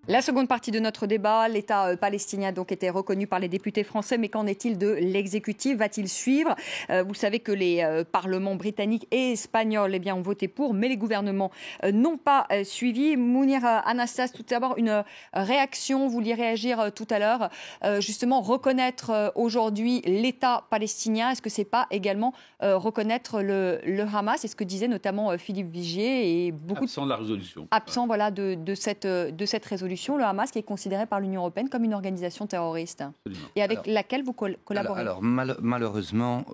La seconde partie de notre débat, l'État palestinien a donc été reconnu par les députés français, mais qu'en est-il de l'exécutif? Va-t-il suivre? Vous savez que les parlements britanniques et espagnols ont voté pour, mais les gouvernements n'ont pas suivi. Mounir Anastas, tout d'abord une réaction, vous vouliez réagir tout à l'heure, justement reconnaître aujourd'hui l'État palestinien. Est-ce que c'est pas également reconnaître le Hamas? C'est ce que disait notamment Philippe Vigier et beaucoup absent de la résolution. Absent de cette résolution. Le Hamas qui est considéré par l'Union européenne comme une organisation terroriste. Absolument. Et avec laquelle vous collaborez. Malheureusement,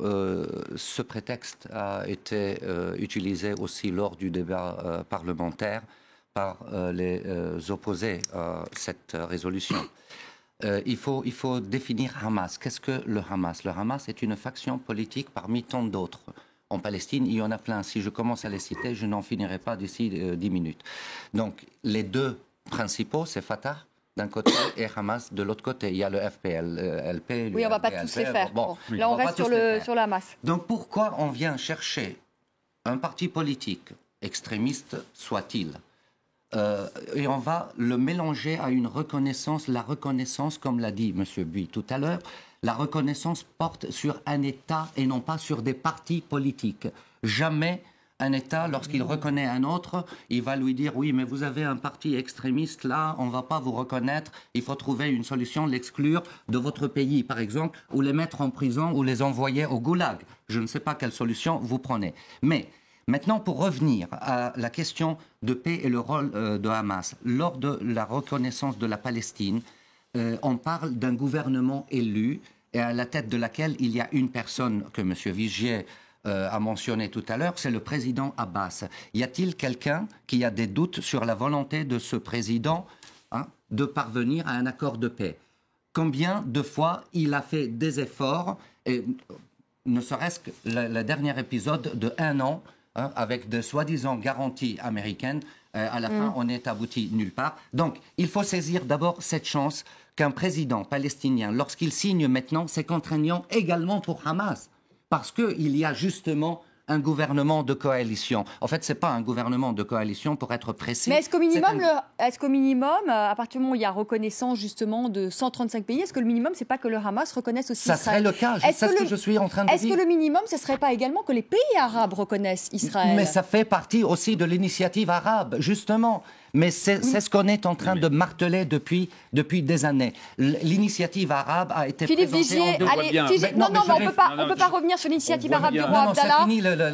ce prétexte a été utilisé aussi lors du débat parlementaire par les opposés à cette résolution. Il faut définir Hamas. Qu'est-ce que le Hamas? Le Hamas est une faction politique parmi tant d'autres. En Palestine, il y en a plein. Si je commence à les citer, je n'en finirai pas d'ici 10 minutes. Donc, les deux principaux, c'est Fatah d'un côté et Hamas de l'autre côté. Il y a le FPLP. Oui, on ne va pas tous les faire. Bon, là, on reste sur le Hamas. Donc, pourquoi on vient chercher un parti politique, extrémiste soit-il, et on va le mélanger à une reconnaissance? La reconnaissance, comme l'a dit M. Buy tout à l'heure, la reconnaissance porte sur un État et non pas sur des partis politiques. Jamais un État, lorsqu'il reconnaît un autre, il va lui dire « Oui, mais vous avez un parti extrémiste là, on ne va pas vous reconnaître, il faut trouver une solution, l'exclure de votre pays, par exemple, ou les mettre en prison ou les envoyer au goulag. Je ne sais pas quelle solution vous prenez. » Mais maintenant, pour revenir à la question de paix et le rôle de Hamas, lors de la reconnaissance de la Palestine, on parle d'un gouvernement élu et à la tête de laquelle il y a une personne que M. Vigier a mentionné tout à l'heure, c'est le président Abbas. Y a-t-il quelqu'un qui a des doutes sur la volonté de ce président de parvenir à un accord de paix? Combien de fois il a fait des efforts, et ne serait-ce que le dernier épisode de 1 an, avec de soi-disant garanties américaines, à la fin, on n'est abouti nulle part. Donc, il faut saisir d'abord cette chance qu'un président palestinien, lorsqu'il signe maintenant, c'est contraignant également pour Hamas. Parce qu'il y a justement un gouvernement de coalition. En fait, ce n'est pas un gouvernement de coalition pour être précis. Mais est-ce qu'au minimum, à partir du moment où il y a reconnaissance justement de 135 pays, est-ce que le minimum, c'est pas que le Hamas reconnaisse aussi Israël? Ça serait le cas, c'est ce que je suis en train de dire. Est-ce que le minimum, ce ne serait pas également que les pays arabes reconnaissent Israël? Mais ça fait partie aussi de l'initiative arabe, justement. Mais c'est ce qu'on est en train de marteler depuis des années. L'initiative arabe a été présentée en deux... Non, on ne peut pas revenir sur l'initiative arabe du roi Abdallah.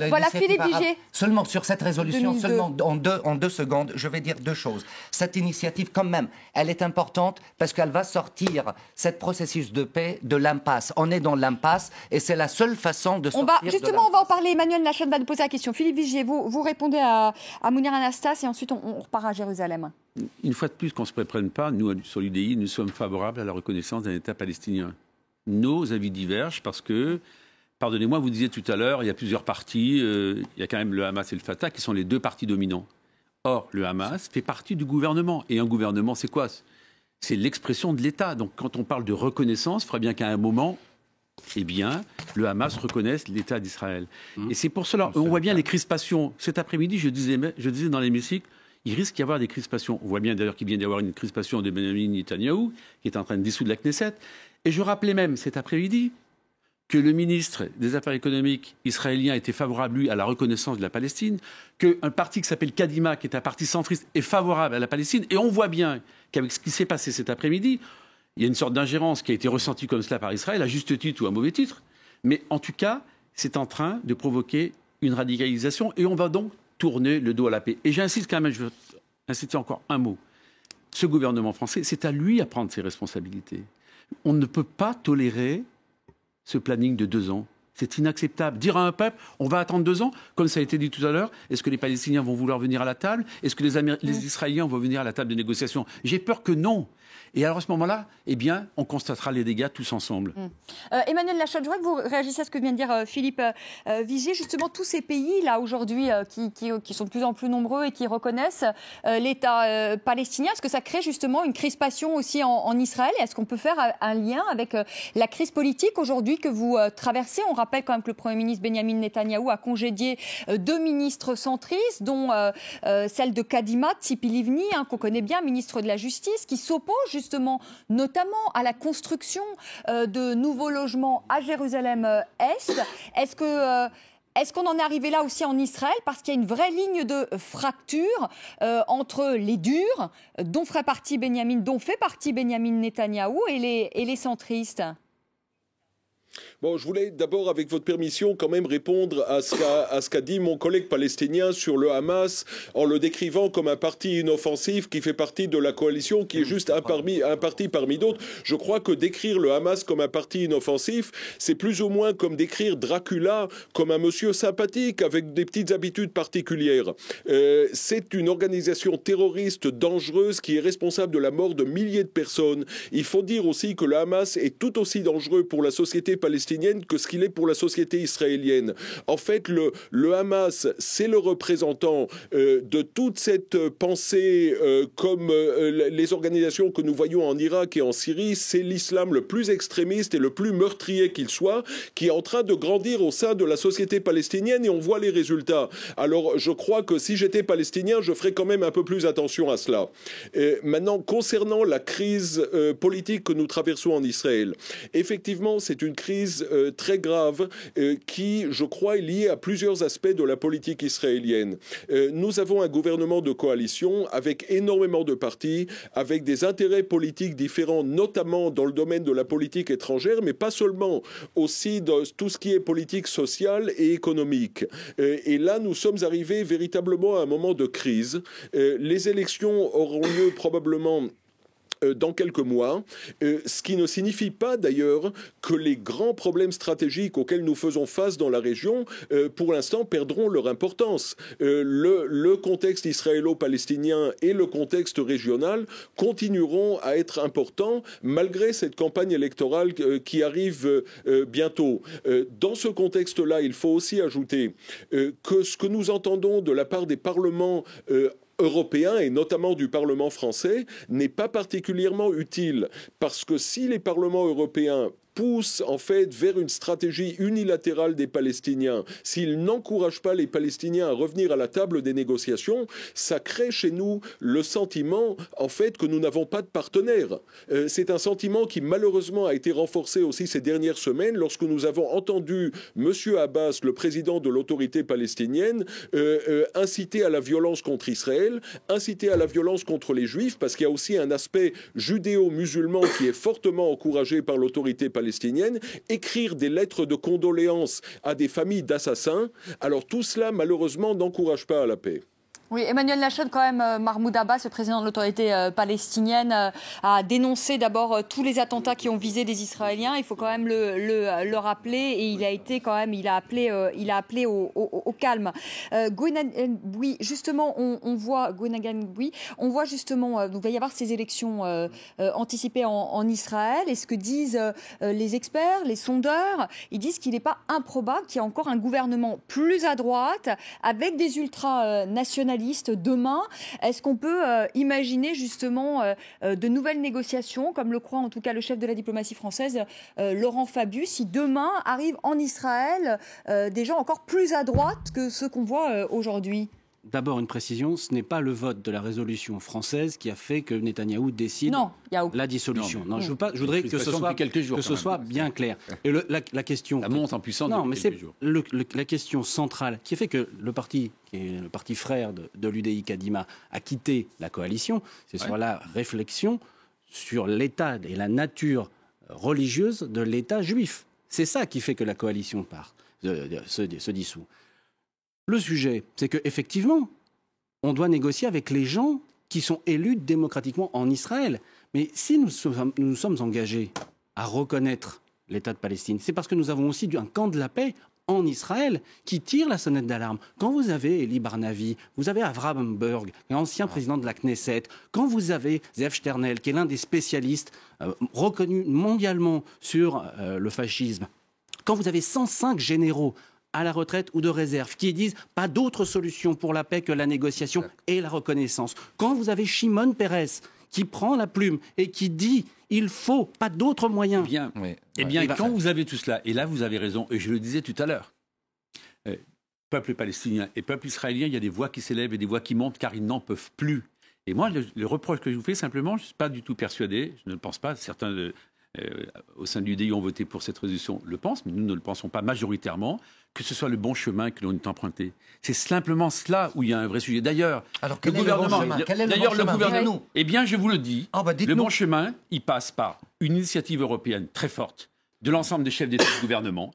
Voilà, Philippe Vigier. Seulement sur cette résolution, seulement en 2 secondes, je vais dire 2 choses. Cette initiative, quand même, elle est importante parce qu'elle va sortir cette processus de paix de l'impasse. On est dans l'impasse et c'est la seule façon de sortir justement, on va en parler. Emmanuel Lachon va nous poser la question. Philippe Vigier, vous répondez à Mounir Anastas et ensuite on repart à Jérusalem. Une fois de plus, qu'on ne se méprenne pas, nous, sur l'UDI, nous sommes favorables à la reconnaissance d'un État palestinien. Nos avis divergent parce que, pardonnez-moi, vous disiez tout à l'heure, il y a plusieurs partis, il y a quand même le Hamas et le Fatah qui sont les 2 partis dominants. Or, le Hamas fait partie du gouvernement. Et un gouvernement, c'est quoi? C'est l'expression de l'État. Donc, quand on parle de reconnaissance, il faudrait bien qu'à un moment, le Hamas reconnaisse l'État d'Israël. Et c'est pour cela, on voit bien les crispations. Cet après-midi, je disais dans l'hémicycle, il risque d'y avoir des crispations. On voit bien d'ailleurs qu'il vient d'y avoir une crispation de Benjamin Netanyahou, qui est en train de dissoudre la Knesset. Et je rappelais même cet après-midi que le ministre des Affaires économiques israélien était favorable, lui, à la reconnaissance de la Palestine, qu'un parti qui s'appelle Kadima, qui est un parti centriste, est favorable à la Palestine. Et on voit bien qu'avec ce qui s'est passé cet après-midi, il y a une sorte d'ingérence qui a été ressentie comme cela par Israël, à juste titre ou à mauvais titre. Mais en tout cas, c'est en train de provoquer une radicalisation. Et on va donc tourner le dos à la paix. Et j'insiste quand même, je veux insister encore un mot. Ce gouvernement français, c'est à lui à prendre ses responsabilités. On ne peut pas tolérer ce planning de 2 ans. C'est inacceptable. Dire à un peuple, on va attendre 2 ans, comme ça a été dit tout à l'heure, est-ce que les Palestiniens vont vouloir venir à la table? Est-ce que les Israéliens vont venir à la table de négociation? J'ai peur que non. Et alors à ce moment-là, on constatera les dégâts tous ensemble. Emmanuel Lachon, je voudrais que vous réagissiez à ce que vient de dire Philippe Vigier. Justement, tous ces pays là aujourd'hui qui sont de plus en plus nombreux et qui reconnaissent l'État palestinien, est-ce que ça crée justement une crispation aussi en Israël? Est-ce qu'on peut faire un lien avec la crise politique aujourd'hui que vous traversez? On rappelle rappelle quand même que le Premier ministre Benyamin Netanyahou a congédié 2 ministres centristes, dont celle de Kadima, Tzipi Livni, qu'on connaît bien, ministre de la Justice, qui s'oppose justement notamment à la construction de nouveaux logements à Jérusalem-Est. Est-ce qu'on en est arrivé là aussi en Israël? Parce qu'il y a une vraie ligne de fracture entre les durs, dont fait partie Benyamin Netanyahou, et les centristes. Bon, je voulais d'abord, avec votre permission, quand même répondre à ce qu'a dit mon collègue palestinien sur le Hamas, en le décrivant comme un parti inoffensif qui fait partie de la coalition, qui est juste un parti parmi d'autres. Je crois que décrire le Hamas comme un parti inoffensif, c'est plus ou moins comme décrire Dracula comme un monsieur sympathique avec des petites habitudes particulières. C'est une organisation terroriste dangereuse qui est responsable de la mort de milliers de personnes. Il faut dire aussi que le Hamas est tout aussi dangereux pour la société palestinienne que ce qu'il est pour la société israélienne. En fait, le Hamas, c'est le représentant de toute cette pensée comme les organisations que nous voyons en Irak et en Syrie. C'est l'islam le plus extrémiste et le plus meurtrier qu'il soit, qui est en train de grandir au sein de la société palestinienne, et on voit les résultats. Alors, je crois que si j'étais palestinien, je ferais quand même un peu plus attention à cela. Maintenant, concernant la crise politique que nous traversons en Israël, effectivement, c'est une crise très grave qui, je crois, est liée à plusieurs aspects de la politique israélienne. Nous avons un gouvernement de coalition avec énormément de partis, avec des intérêts politiques différents, notamment dans le domaine de la politique étrangère, mais pas seulement, aussi dans tout ce qui est politique sociale et économique. Et là, nous sommes arrivés véritablement à un moment de crise. Les élections auront lieu probablement dans quelques mois, ce qui ne signifie pas d'ailleurs que les grands problèmes stratégiques auxquels nous faisons face dans la région, pour l'instant, perdront leur importance. Le contexte israélo-palestinien et le contexte régional continueront à être importants malgré cette campagne électorale qui arrive bientôt. Dans ce contexte-là, il faut aussi ajouter que ce que nous entendons de la part des parlements européen et notamment du Parlement français n'est pas particulièrement utile, parce que si les parlements européens pousse en fait vers une stratégie unilatérale des Palestiniens, s'ils n'encouragent pas les Palestiniens à revenir à la table des négociations, ça crée chez nous le sentiment en fait que nous n'avons pas de partenaire. C'est un sentiment qui malheureusement a été renforcé aussi ces dernières semaines lorsque nous avons entendu M. Abbas, le président de l'autorité palestinienne, inciter à la violence contre Israël, inciter à la violence contre les Juifs, parce qu'il y a aussi un aspect judéo-musulman qui est fortement encouragé par l'autorité palestinienne, écrire des lettres de condoléances à des familles d'assassins. Alors tout cela, malheureusement, n'encourage pas à la paix. Oui, Emmanuel Lachon, quand même, Mahmoud Abbas, le président de l'autorité palestinienne, a dénoncé d'abord tous les attentats qui ont visé des Israéliens. Il faut quand même le rappeler, et il a appelé au calme. Oui, justement, on voit justement, il va y avoir ces élections anticipées en Israël. Et ce que disent les experts, les sondeurs, ils disent qu'il n'est pas improbable qu'il y ait encore un gouvernement plus à droite avec des ultranationalistes demain. Est-ce qu'on peut imaginer justement de nouvelles négociations, comme le croit en tout cas le chef de la diplomatie française, Laurent Fabius, si demain arrivent en Israël des gens encore plus à droite que ceux qu'on voit aujourd'hui? D'abord, une précision, ce n'est pas le vote de la résolution française qui a fait que Netanyahou décide la dissolution. Non, je voudrais que ce soit bien clair. Et la question... La monte en puissance depuis quelques jours. La question centrale qui a fait que le parti, qui est le parti frère de l'UDI Kadima, a quitté la coalition, c'est sur la réflexion sur l'état et la nature religieuse de l'État juif. C'est ça qui fait que la coalition se dissout. Le sujet, c'est qu'effectivement, on doit négocier avec les gens qui sont élus démocratiquement en Israël. Mais si nous sommes engagés à reconnaître l'État de Palestine, c'est parce que nous avons aussi un camp de la paix en Israël qui tire la sonnette d'alarme. Quand vous avez Eli Barnavi, vous avez Avraham Berg, ancien président de la Knesset, quand vous avez Zev Sternel, qui est l'un des spécialistes reconnus mondialement sur le fascisme, quand vous avez 105 généraux à la retraite ou de réserve, qui disent pas d'autre solution pour la paix que la négociation et la reconnaissance. Quand vous avez Shimon Peres, qui prend la plume et qui dit il faut pas d'autres moyens. Quand vous avez tout cela, et là vous avez raison, et je le disais tout à l'heure, peuple palestinien et peuple israélien, il y a des voix qui s'élèvent et des voix qui montent car ils n'en peuvent plus. Et moi, le reproche que je vous fais, simplement, je ne suis pas du tout persuadé, je ne le pense pas, certains au sein de l'UDI ont voté pour cette résolution le pensent, mais nous ne le pensons pas majoritairement, que ce soit le bon chemin que l'on est emprunté. C'est simplement cela où il y a un vrai sujet. D'ailleurs, le gouvernement... Eh bien, je vous le dis, le bon chemin, il passe par une initiative européenne très forte de l'ensemble des chefs d'État et de gouvernement.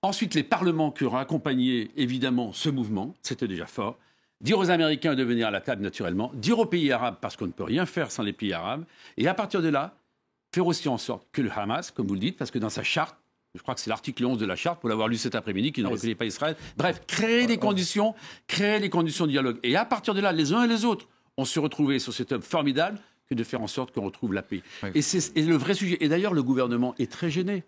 Ensuite, les parlements qui auront accompagné, évidemment, ce mouvement, c'était déjà fort. Dire aux Américains de venir à la table, naturellement. Dire aux pays arabes, parce qu'on ne peut rien faire sans les pays arabes. Et à partir de là, faire aussi en sorte que le Hamas, comme vous le dites, parce que dans sa charte, je crois que c'est l'article 11 de la charte, pour l'avoir lu cet après-midi, qui ne reconnaît pas Israël. Bref, créer les conditions de dialogue. Et à partir de là, les uns et les autres, on se retrouvait sur cette œuvre formidable que de faire en sorte qu'on retrouve la paix. Oui. Et c'est le vrai sujet. Et d'ailleurs, le gouvernement est très gêné.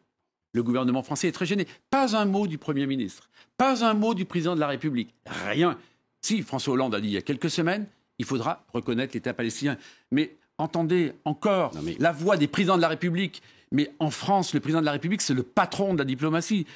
Le gouvernement français est très gêné. Pas un mot du Premier ministre, pas un mot du Président de la République, rien. Si, François Hollande a dit il y a quelques semaines, il faudra reconnaître l'État palestinien. Mais entendez encore la voix des présidents de la République. Mais en France, le président de la République, c'est le patron de la diplomatie.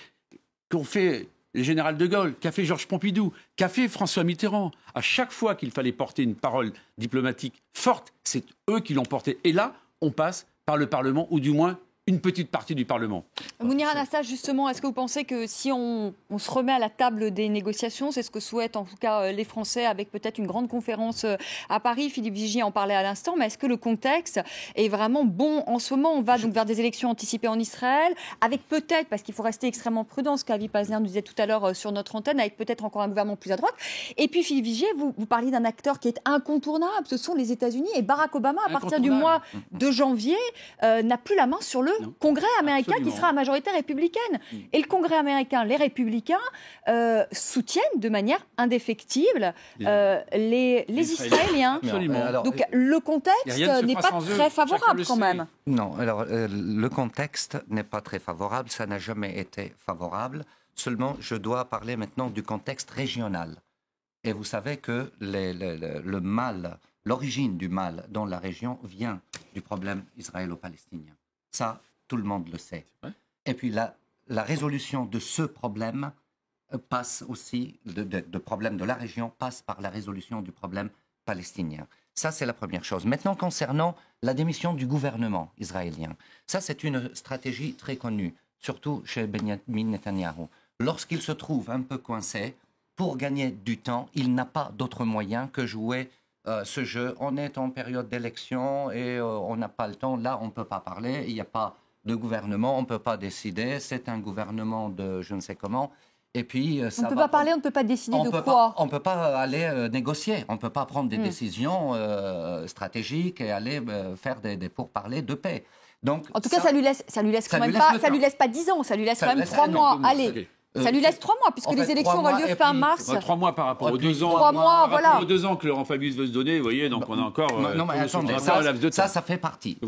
Qu'ont fait le général de Gaulle, qu'a fait Georges Pompidou, qu'a fait François Mitterrand. À chaque fois qu'il fallait porter une parole diplomatique forte, c'est eux qui l'ont portée. Et là, on passe par le Parlement, ou du moins une petite partie du Parlement. Mounir Anassas, justement, est-ce que vous pensez que si on se remet à la table des négociations, c'est ce que souhaitent en tout cas les Français, avec peut-être une grande conférence à Paris, Philippe Vigier en parlait à l'instant, mais est-ce que le contexte est vraiment bon en ce moment? On va donc vers des élections anticipées en Israël, avec peut-être, parce qu'il faut rester extrêmement prudent, ce qu'Avi Pazner nous disait tout à l'heure sur notre antenne, avec peut-être encore un gouvernement plus à droite. Et puis Philippe Vigier, vous parliez d'un acteur qui est incontournable, ce sont les États-Unis, et Barack Obama, à partir du mois de janvier, n'a plus la main sur le Congrès américain, absolument, qui sera à majorité républicaine. Et le Congrès américain, les républicains, soutiennent de manière indéfectible les Israéliens. Donc le contexte n'est pas très favorable quand même. Non, alors le contexte n'est pas très favorable, ça n'a jamais été favorable. Seulement, je dois parler maintenant du contexte régional. Et vous savez que le mal, l'origine du mal dans la région vient du problème israélo-palestinien. Ça, tout le monde le sait. Et puis la résolution de ce problème passe aussi, de problème de la région, passe par la résolution du problème palestinien. Ça, c'est la première chose. Maintenant, concernant la démission du gouvernement israélien, ça, c'est une stratégie très connue, surtout chez Benjamin Netanyahou. Lorsqu'il se trouve un peu coincé, pour gagner du temps, il n'a pas d'autre moyen que jouer ce jeu. On est en période d'élection et on n'a pas le temps. Là, on ne peut pas parler. Il n'y a pas de gouvernement. On ne peut pas décider. C'est un gouvernement de je ne sais comment. Et puis, on ne peut pas parler, on ne peut pas décider de quoi? On ne peut pas aller négocier. On ne peut pas prendre des décisions stratégiques et aller faire des pourparlers de paix. Donc, en tout cas, ça lui laisse quand même pas, ça lui laisse pas 10 ans, ça lui laisse quand même 3 mois. Allez. Ça lui laisse 3 mois, puisque les élections auront lieu fin mars. 3 mois par rapport aux 2 ans. 3 mois, voilà. Aux 2 ans que Laurent Fabius veut se donner, vous voyez, donc on a encore. Non, mais attendez, ça fait partie.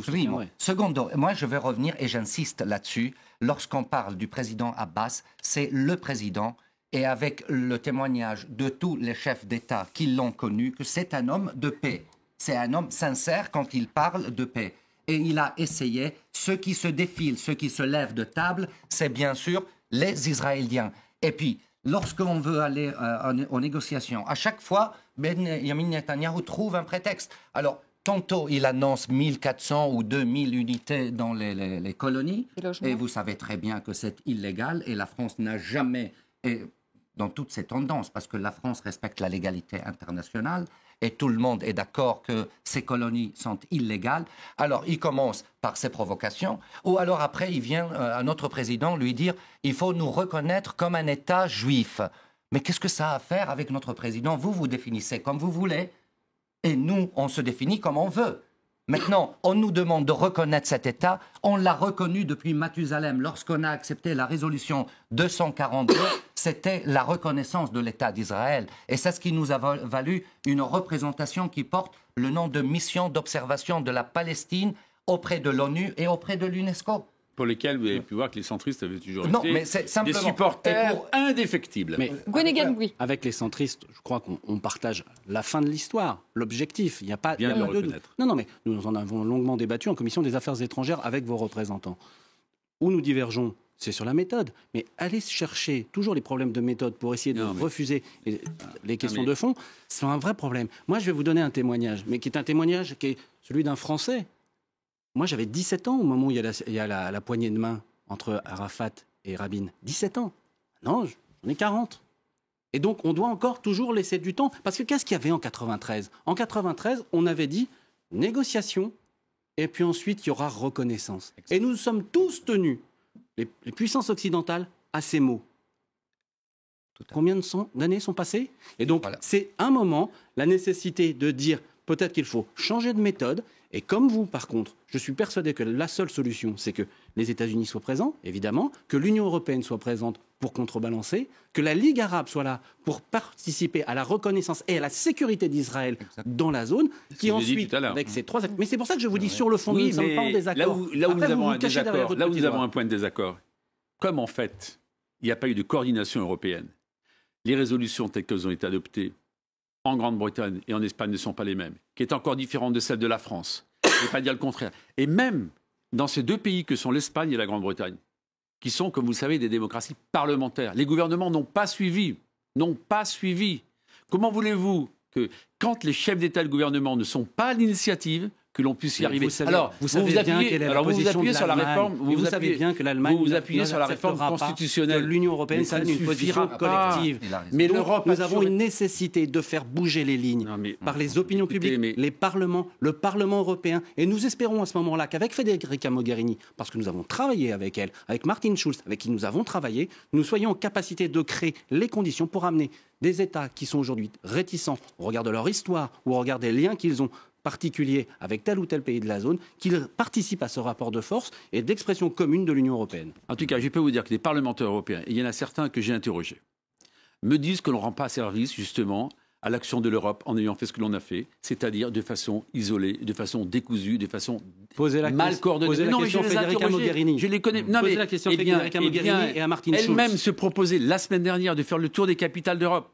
Secondo, moi je vais revenir et j'insiste là-dessus. Lorsqu'on parle du président Abbas, c'est le président, et avec le témoignage de tous les chefs d'État qui l'ont connu, que c'est un homme de paix. C'est un homme sincère quand il parle de paix. Et il a essayé. Ceux qui se défilent, ceux qui se lèvent de table, c'est bien sûr les Israéliens. Et puis, lorsqu'on veut aller aux négociations, à chaque fois, Benjamin Netanyahou trouve un prétexte. Alors, tantôt, il annonce 1400 ou 2000 unités dans les colonies. Et vous savez très bien que c'est illégal. Et la France n'a jamais, dans toutes ces tendances, parce que la France respecte la légalité internationale, et tout le monde est d'accord que ces colonies sont illégales. Alors, il commence par ces provocations, ou alors après, il vient à notre président lui dire « il faut nous reconnaître comme un État juif ». Mais qu'est-ce que ça a à faire avec notre président? Vous, vous définissez comme vous voulez, et nous, on se définit comme on veut. Maintenant, on nous demande de reconnaître cet État. On l'a reconnu depuis Mathusalem. Lorsqu'on a accepté la résolution 242, c'était la reconnaissance de l'État d'Israël. Et c'est ce qui nous a valu une représentation qui porte le nom de mission d'observation de la Palestine auprès de l'ONU et auprès de l'UNESCO. Pour lesquels vous avez pu voir que les centristes avaient toujours Non, été mais c'est simplement... des supporters indéfectibles. Mais Gwenaël Bouy. avec les centristes, je crois qu'on partage la fin de l'histoire, l'objectif. Il n'y a pas Bien il y a de le pas de doute. reconnaître. Non, mais nous en avons longuement débattu en commission des affaires étrangères avec vos représentants. Où nous divergeons, c'est sur la méthode. Mais aller chercher toujours les problèmes de méthode pour essayer de refuser les questions de fond, c'est un vrai problème. Moi, je vais vous donner un témoignage, mais qui est un témoignage qui est celui d'un Français. Moi, j'avais 17 ans au moment où il y a la poignée de main entre Arafat et Rabin. 17 ans. Non, j'en ai 40. Et donc, on doit encore toujours laisser du temps. Parce que qu'est-ce qu'il y avait en 93 ? En 93, on avait dit négociation, et puis ensuite, il y aura reconnaissance. Et nous sommes tous tenus, les puissances occidentales, à ces mots. Combien d'années sont passées ? Et donc, c'est un moment, la nécessité de dire peut-être qu'il faut changer de méthode. Et comme vous, par contre, je suis persuadé que la seule solution, c'est que les États-Unis soient présents, évidemment, que l'Union européenne soit présente pour contrebalancer, que la Ligue arabe soit là pour participer à la reconnaissance et à la sécurité d'Israël dans la zone, qui ensuite, avec ces trois... Mais c'est pour ça que je vous dis, sur le fond, nous ne sommes pas en désaccord. Là où nous avons un point de désaccord, comme en fait, il n'y a pas eu de coordination européenne, les résolutions telles qu'elles ont été adoptées en Grande-Bretagne et en Espagne ne sont pas les mêmes, qui est encore différente de celle de la France. Je ne vais pas dire le contraire. Et même dans ces deux pays que sont l'Espagne et la Grande-Bretagne, qui sont, comme vous le savez, des démocraties parlementaires, les gouvernements n'ont pas suivi. Comment voulez-vous que, quand les chefs d'État et de gouvernement ne sont pas à l'initiative, que l'on puisse y arriver. Vous savez bien quelle est la position de sur la réforme. Vous savez bien que l'Allemagne vous appuyez sur la réforme constitutionnelle. L'Union européenne, ça une position collective. Mais donc, l'Europe, nous avons une nécessité de faire bouger les lignes par les opinions publiques, les parlements, le Parlement européen. Et nous espérons à ce moment-là qu'avec Federica Mogherini, parce que nous avons travaillé avec elle, avec Martin Schulz, avec qui nous avons travaillé, nous soyons en capacité de créer les conditions pour amener des États qui sont aujourd'hui réticents au regard de leur histoire ou au regard des liens qu'ils ont particulier avec tel ou tel pays de la zone, qu'ils participent à ce rapport de force et d'expression commune de l'Union européenne. En tout cas, je peux vous dire que les parlementaires européens, et il y en a certains que j'ai interrogés, me disent que l'on ne rend pas service, justement, à l'action de l'Europe en ayant fait ce que l'on a fait, c'est-à-dire de façon isolée, de façon décousue, de façon mal coordonnée. Posez la question à Federica Mogherini. Je les connais. Posez la question à Federica Mogherini et à Martin Schulz. Elle-même se proposait la semaine dernière de faire le tour des capitales d'Europe.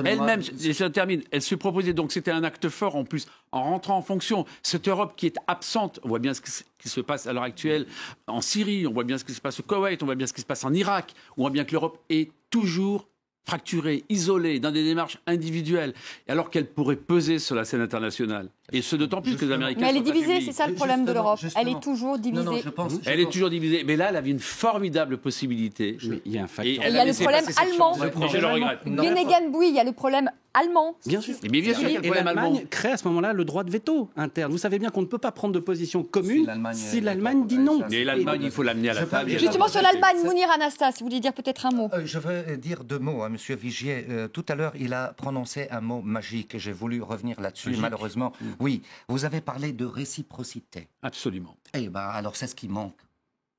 Elle-même, je termine, elle se proposait, donc c'était un acte fort en plus, en rentrant en fonction. Cette Europe qui est absente, on voit bien ce qui se passe à l'heure actuelle en Syrie, on voit bien ce qui se passe au Koweït, on voit bien ce qui se passe en Irak, on voit bien que l'Europe est toujours fracturée, isolée, dans des démarches individuelles, alors qu'elle pourrait peser sur la scène internationale. Et ce d'autant plus que les Américains... Mais elle est divisée, c'est ça le problème de l'Europe. Elle est toujours divisée. Non, elle est toujours divisée. Mais là, elle avait une formidable possibilité. Il y a un facteur. Il y a le problème allemand. Je le regrette. Gwenaël Bouy, il y a le problème allemand. Bien sûr. Mais bien sûr, il y a le problème allemand. L'Allemagne crée à ce moment-là le droit de veto interne. Vous savez bien qu'on ne peut pas prendre de position commune si l'Allemagne dit non. Mais l'Allemagne, il faut l'amener à la table. Justement, sur l'Allemagne, Mounir Anastas, vous voulez dire peut-être un mot? Je veux dire deux mots à M. Vigier. Tout à l'heure, il a prononcé un mot magique et j'ai voulu revenir là-dessus, malheureusement. Oui, vous avez parlé de réciprocité. Absolument. Eh bien, alors c'est ce qui manque.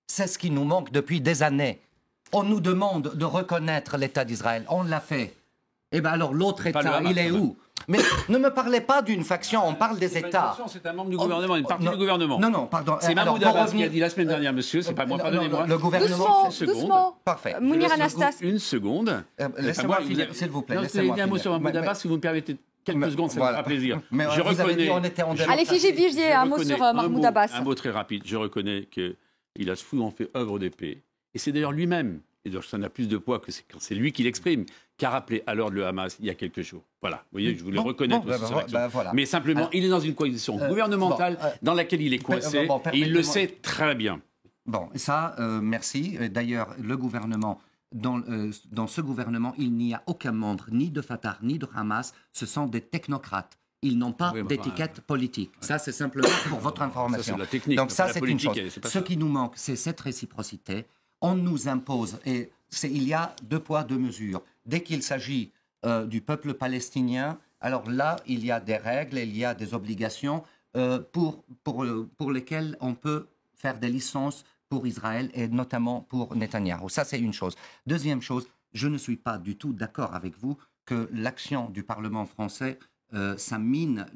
C'est ce qui nous manque depuis des années. On nous demande de reconnaître l'État d'Israël. On l'a fait. Eh bien, alors l'autre État, il est où? Mais ne me parlez pas d'une faction, on parle des États. C'est un membre du gouvernement, une partie du gouvernement. Non, pardon. C'est Mahmoud Abbas qui a dit la semaine dernière, monsieur, c'est pas moi, pardonnez-moi. Le gouvernement... Doucement. Parfait. Mounir Anastas. Une seconde. Laissez-moi finir, s'il vous plaît. Laissez-moi un mot sur Mahmoud Abbas, si vous me permettez quelques secondes, ça me fera plaisir. Mais je reconnais... On était en Allez, Vigier, un mot sur Mahmoud Abbas. Un mot très rapide. Je reconnais qu'il a souvent fait œuvre d'épée. Et c'est d'ailleurs lui-même, et donc ça n'a plus de poids que quand c'est lui qui l'exprime, qu'a rappelé à l'ordre le Hamas il y a quelques jours. Voilà, vous voyez, je voulais reconnaître aussi voilà. Mais simplement, il est dans une coalition gouvernementale dans laquelle il est coincé, et il le sait très bien. Bon, ça, merci. D'ailleurs, le gouvernement, dans ce gouvernement, il n'y a aucun membre, ni de Fatah, ni de Hamas. Ce sont des technocrates. Ils n'ont pas d'étiquette politique. Ça, c'est simplement pour votre information. Ça, c'est la technique. Donc ça, c'est une chose. Ce qui qui nous manque, c'est cette réciprocité. On nous impose, et il y a deux poids, deux mesures. Dès qu'il s'agit du peuple palestinien, alors là, il y a des règles, il y a des obligations pour lesquelles on peut faire des licences pour Israël et notamment pour Netanyahou. Ça, c'est une chose. Deuxième chose, je ne suis pas du tout d'accord avec vous que l'action du Parlement français, ça mine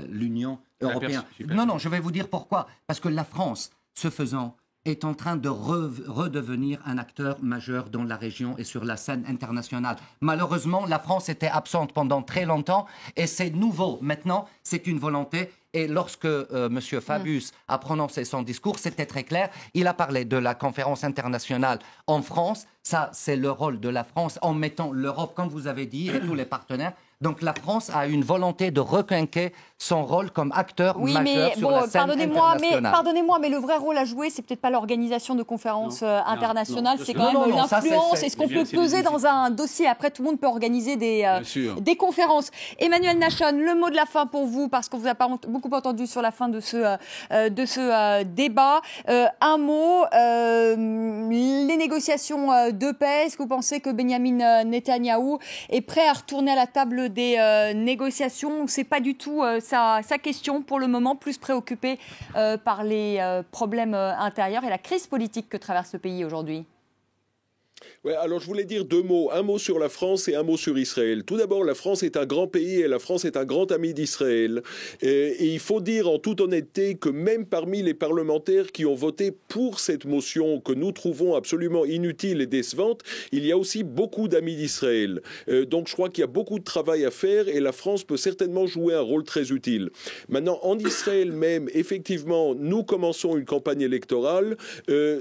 l'Union européenne. Non, je vais vous dire pourquoi. Parce que la France, ce faisant, est en train de redevenir un acteur majeur dans la région et sur la scène internationale. Malheureusement, la France était absente pendant très longtemps et c'est nouveau. Maintenant, c'est une volonté. Et lorsque M. Fabius a prononcé son discours, c'était très clair. Il a parlé de la conférence internationale en France. Ça, c'est le rôle de la France en mettant l'Europe, comme vous avez dit, et tous les partenaires. Donc la France a une volonté de requinquer son rôle comme acteur majeur sur la scène internationale. Pardonnez-moi, mais le vrai rôle à jouer, c'est peut-être pas l'organisation de conférences internationales, c'est quand même l'influence. Est-ce qu'on peut peser dans un dossier? Après, tout le monde peut organiser des conférences. Emmanuel Nachon, le mot de la fin pour vous, parce qu'on vous a pas beaucoup entendu sur la fin de ce débat. Un mot, les négociations de paix. Est-ce que vous pensez que Benyamin Netanyahou est prêt à retourner à la table des négociations? C'est pas du tout sa question pour le moment, plus préoccupé par les problèmes intérieurs et la crise politique que traverse le pays aujourd'hui. Ouais, alors je voulais dire deux mots, un mot sur la France et un mot sur Israël. Tout d'abord, la France est un grand pays et la France est un grand ami d'Israël. Et il faut dire en toute honnêteté que même parmi les parlementaires qui ont voté pour cette motion que nous trouvons absolument inutile et décevante, il y a aussi beaucoup d'amis d'Israël. Donc je crois qu'il y a beaucoup de travail à faire et la France peut certainement jouer un rôle très utile. Maintenant, en Israël même, effectivement, nous commençons une campagne électorale.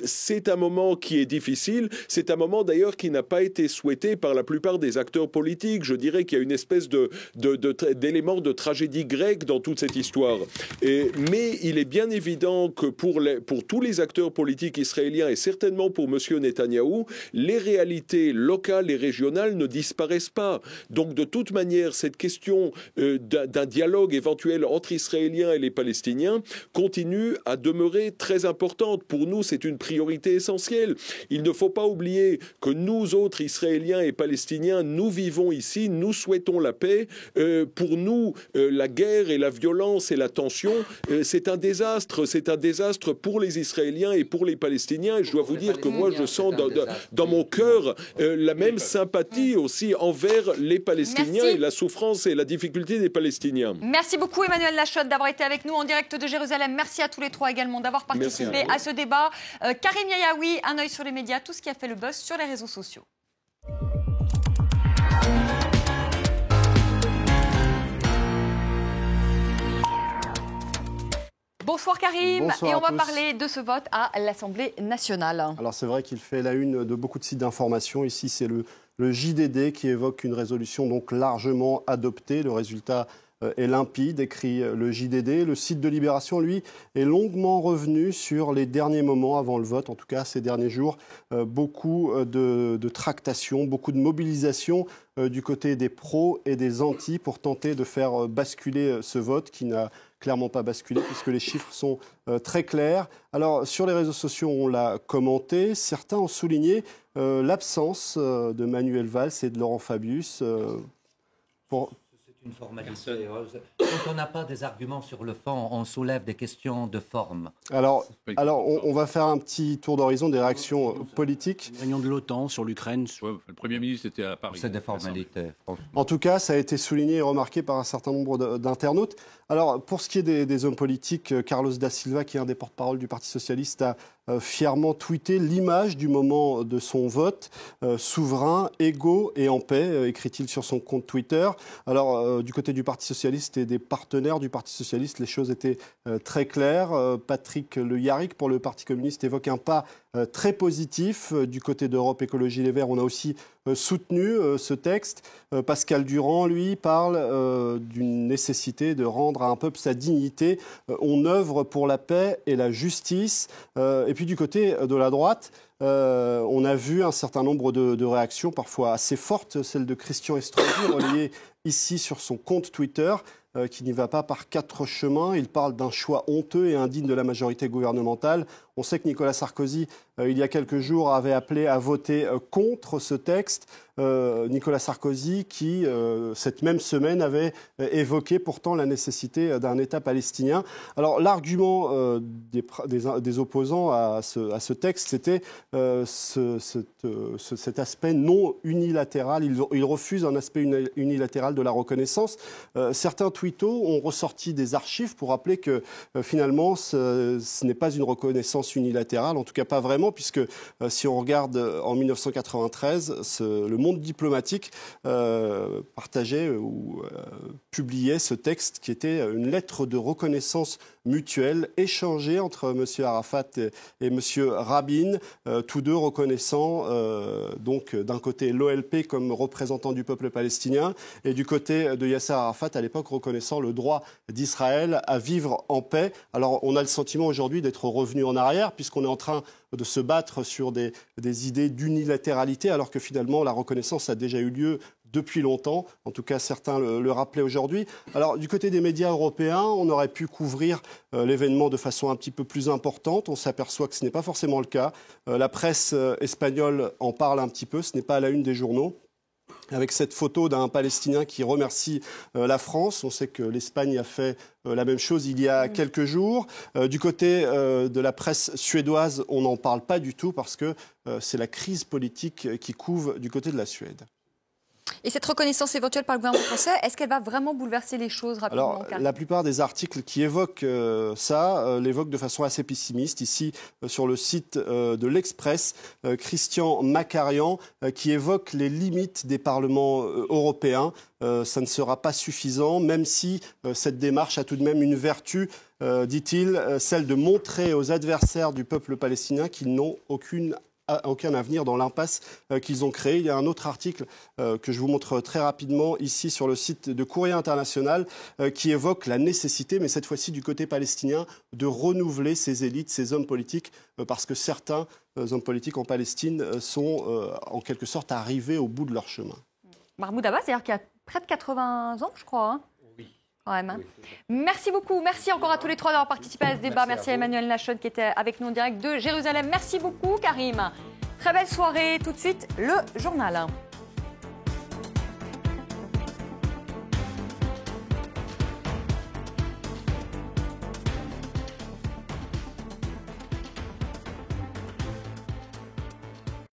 C'est un moment qui est difficile. C'est un moment d'ailleurs qui n'a pas été souhaité par la plupart des acteurs politiques. Je dirais qu'il y a une espèce d'élément de tragédie grecque dans toute cette histoire. Mais il est bien évident que pour tous les acteurs politiques israéliens et certainement pour M. Netanyahou, les réalités locales et régionales ne disparaissent pas. Donc de toute manière, cette question d'un dialogue éventuel entre Israéliens et les Palestiniens continue à demeurer très importante. Pour nous, c'est une priorité essentielle. Il ne faut pas oublier que nous autres Israéliens et Palestiniens, nous vivons ici, nous souhaitons la paix. Pour nous, la guerre et la violence et la tension, c'est un désastre. C'est un désastre pour les Israéliens et pour les Palestiniens. Et je dois vous dire que moi, je sens dans mon cœur la même sympathie aussi envers les Palestiniens. Merci. Et la souffrance et la difficulté des Palestiniens. Merci beaucoup Emmanuel Nachon d'avoir été avec nous en direct de Jérusalem. Merci à tous les trois également d'avoir participé à ce débat. Karim Yayaoui, un œil sur les médias, tout ce qui a fait le buzz sur les réseaux sociaux. Bonsoir Karim. Bonsoir et on va tous. parler de ce vote à l'Assemblée nationale. Alors c'est vrai qu'il fait la une de beaucoup de sites d'information. Ici c'est le JDD qui évoque une résolution donc largement adoptée. Le résultat est limpide, écrit le JDD. Le site de Libération, lui, est longuement revenu sur les derniers moments avant le vote, en tout cas ces derniers jours. Beaucoup de tractations, beaucoup de mobilisation du côté des pros et des antis pour tenter de faire basculer ce vote qui n'a clairement pas basculé puisque les chiffres sont très clairs. Alors sur les réseaux sociaux, on l'a commenté. Certains ont souligné l'absence de Manuel Valls et de Laurent Fabius pour... Une formalité. Quand on n'a pas des arguments sur le fond, on soulève des questions de forme. Alors on va faire un petit tour d'horizon des réactions politiques. Réunion de l'OTAN sur l'Ukraine. Ouais, le Premier ministre était à Paris. C'est des formalités. En tout cas, ça a été souligné et remarqué par un certain nombre d'internautes. Alors, pour ce qui est des hommes politiques, Carlos da Silva, qui est un des porte-parole du Parti socialiste, a fièrement tweeté l'image du moment de son vote, souverain, égaux et en paix, écrit-il sur son compte Twitter. Alors, du côté du Parti socialiste et des partenaires du Parti socialiste, les choses étaient très claires. Patrick Le Yarrick, pour le Parti communiste, évoque un pas très positif. Du côté d'Europe Écologie Les Verts, on a aussi soutenu ce texte. Pascal Durand, lui, parle d'une nécessité de rendre à un peuple sa dignité. On œuvre pour la paix et la justice. Et puis du côté de la droite, on a vu un certain nombre de réactions, parfois assez fortes, celle de Christian Estrosi, relayée ici sur son compte Twitter, qui n'y va pas par quatre chemins. Il parle d'un choix honteux et indigne de la majorité gouvernementale. On sait que Nicolas Sarkozy il y a quelques jours, avait appelé à voter contre ce texte. Nicolas Sarkozy qui, cette même semaine, avait évoqué pourtant la nécessité d'un État palestinien. Alors l'argument des opposants à ce texte, c'était cet aspect non unilatéral. Ils refusent un aspect unilatéral de la reconnaissance. Certains twittos ont ressorti des archives pour rappeler que finalement ce n'est pas une reconnaissance unilatérale, en tout cas pas vraiment, puisque si on regarde en 1993, le monde diplomatique partageait ou publiait ce texte qui était une lettre de reconnaissance mutuelle échangée entre M. Arafat et M. Rabin, tous deux reconnaissant donc d'un côté l'OLP comme représentant du peuple palestinien et du côté de Yasser Arafat à l'époque reconnaissant le droit d'Israël à vivre en paix. Alors on a le sentiment aujourd'hui d'être revenu en arrière puisqu'on est en train de se battre sur des idées d'unilatéralité alors que finalement la reconnaissance a déjà eu lieu depuis longtemps. En tout cas, certains le rappelaient aujourd'hui. Alors, du côté des médias européens, on aurait pu couvrir l'événement de façon un petit peu plus importante. On s'aperçoit que ce n'est pas forcément le cas. La presse espagnole en parle un petit peu. Ce n'est pas à la une des journaux. Avec cette photo d'un Palestinien qui remercie la France. On sait que l'Espagne a fait la même chose il y a quelques jours. Du côté de la presse suédoise, on n'en parle pas du tout parce que c'est la crise politique qui couve du côté de la Suède. Et cette reconnaissance éventuelle par le gouvernement français, est-ce qu'elle va vraiment bouleverser les choses rapidement? Alors, la plupart des articles qui évoquent ça l'évoquent de façon assez pessimiste. Ici, sur le site de l'Express, Christian Macarian qui évoque les limites des parlements européens. Ça ne sera pas suffisant, même si cette démarche a tout de même une vertu, dit-il, celle de montrer aux adversaires du peuple palestinien qu'ils n'ont aucun avenir dans l'impasse qu'ils ont créée. Il y a un autre article que je vous montre très rapidement ici sur le site de Courrier International qui évoque la nécessité, mais cette fois-ci du côté palestinien, de renouveler ces élites, ces hommes politiques, parce que certains hommes politiques en Palestine sont en quelque sorte arrivés au bout de leur chemin. Mahmoud Abbas, c'est-à-dire qu'il y a près de 80 ans, je crois, hein. Merci beaucoup. Merci encore à tous les trois d'avoir participé à ce débat. Merci à Emmanuel Nashon qui était avec nous en direct de Jérusalem. Merci beaucoup, Karim. Très belle soirée. Tout de suite, le journal.